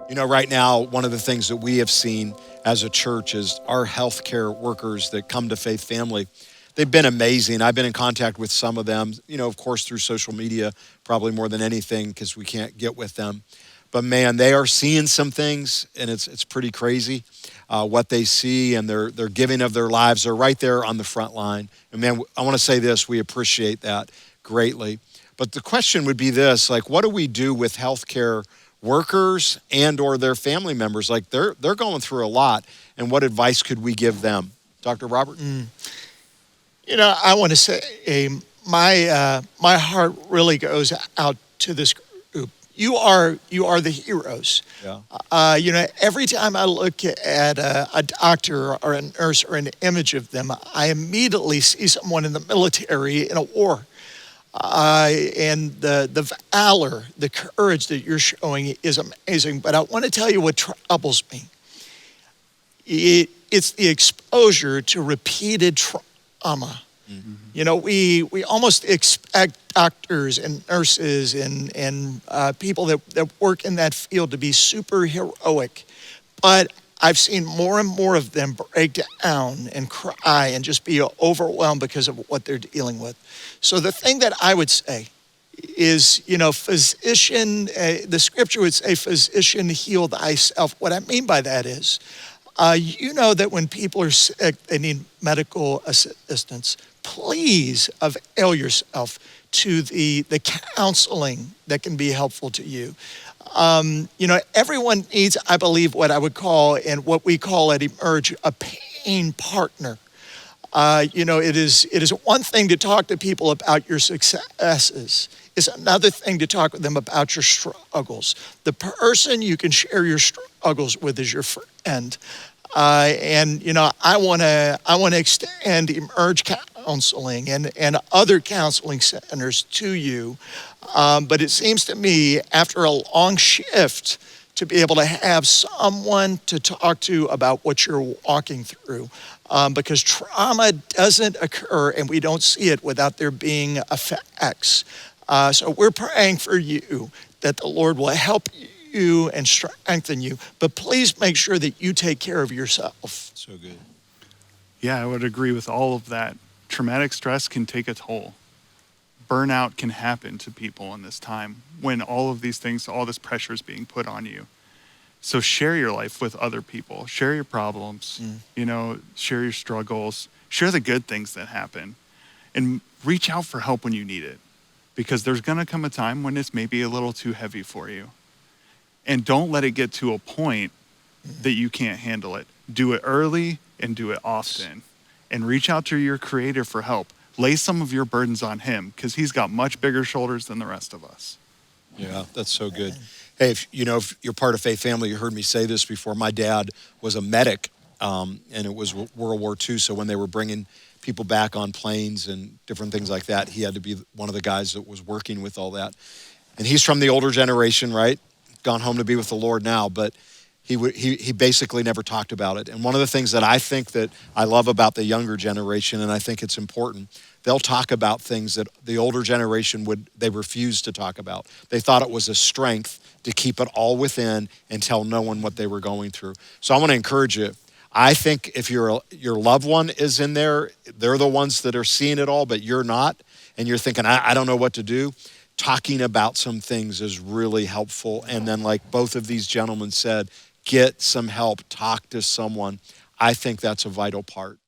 You know, right now, one of the things that we have seen as a church is our healthcare workers that come to Faith Family. They've been amazing. I've been in contact with some of them, you know, of course, through social media, probably more than anything because we can't get with them. But man, they are seeing some things, and it's pretty crazy what they see, and they're giving of their lives. They're right there on the front line. And man, I want to say this: we appreciate that greatly. But the question would be this: like, what do we do with healthcare workers and or their family members? Like, they're going through a lot, and what advice could we give them, Dr. Robert? You know, I want to say my heart really goes out to this group. You are the heroes. Yeah. You know, every time I look at a doctor or a nurse or an image of them, I immediately see someone in the military in a war. And the valor, the courage that you're showing is amazing. But I want to tell you what troubles me. It's the exposure to repeated trauma. Mm-hmm. You know, we almost expect doctors and nurses and people that work in that field to be super heroic. But I've seen more and more of them break down and cry and just be overwhelmed because of what they're dealing with. So the thing that I would say is, you know, physician, the scripture would say, physician, heal thyself. What I mean by that is, you know that when people are sick, they need medical assistance. Please avail yourself to the counseling that can be helpful to you. You know, everyone needs, I believe, what I would call, and what we call at Emerge, a pain partner. You know, it is one thing to talk to people about your successes. It's another thing to talk with them about your struggles. The person you can share your struggles with is your friend. And you know, I want to extend Emerge counseling and other counseling centers to you. But it seems to me, after a long shift, to be able to have someone to talk to about what you're walking through, because trauma doesn't occur and we don't see it without there being effects. So we're praying for you that the Lord will help you and strengthen you, but please make sure that you take care of yourself. So good. Yeah, I would agree with all of that. Traumatic stress can take a toll. Burnout can happen to people in this time when all of these things, all this pressure is being put on you. So share your life with other people. Share your problems, you know, share your struggles, share the good things that happen, and reach out for help when you need it, because there's going to come a time when it's maybe a little too heavy for you. And don't let it get to a point that you can't handle it. Do it early and do it often. And reach out to your Creator for help. Lay some of your burdens on Him, because He's got much bigger shoulders than the rest of us. Yeah, that's so good. Hey, if you're part of Faith Family, you heard me say this before. My dad was a medic, and it was World War II. So when they were bringing people back on planes and different things like that, he had to be one of the guys that was working with all that. And he's from the older generation, right? Gone home to be with the Lord now, but he basically never talked about it. And one of the things that I think that I love about the younger generation, and I think it's important, they'll talk about things that the older generation they refuse to talk about. They thought it was a strength to keep it all within and tell no one what they were going through. So I want to encourage you. I think if your loved one is in there, they're the ones that are seeing it all, but you're not, and you're thinking, I don't know what to do. Talking about some things is really helpful. And then, like both of these gentlemen said, get some help, talk to someone. I think that's a vital part.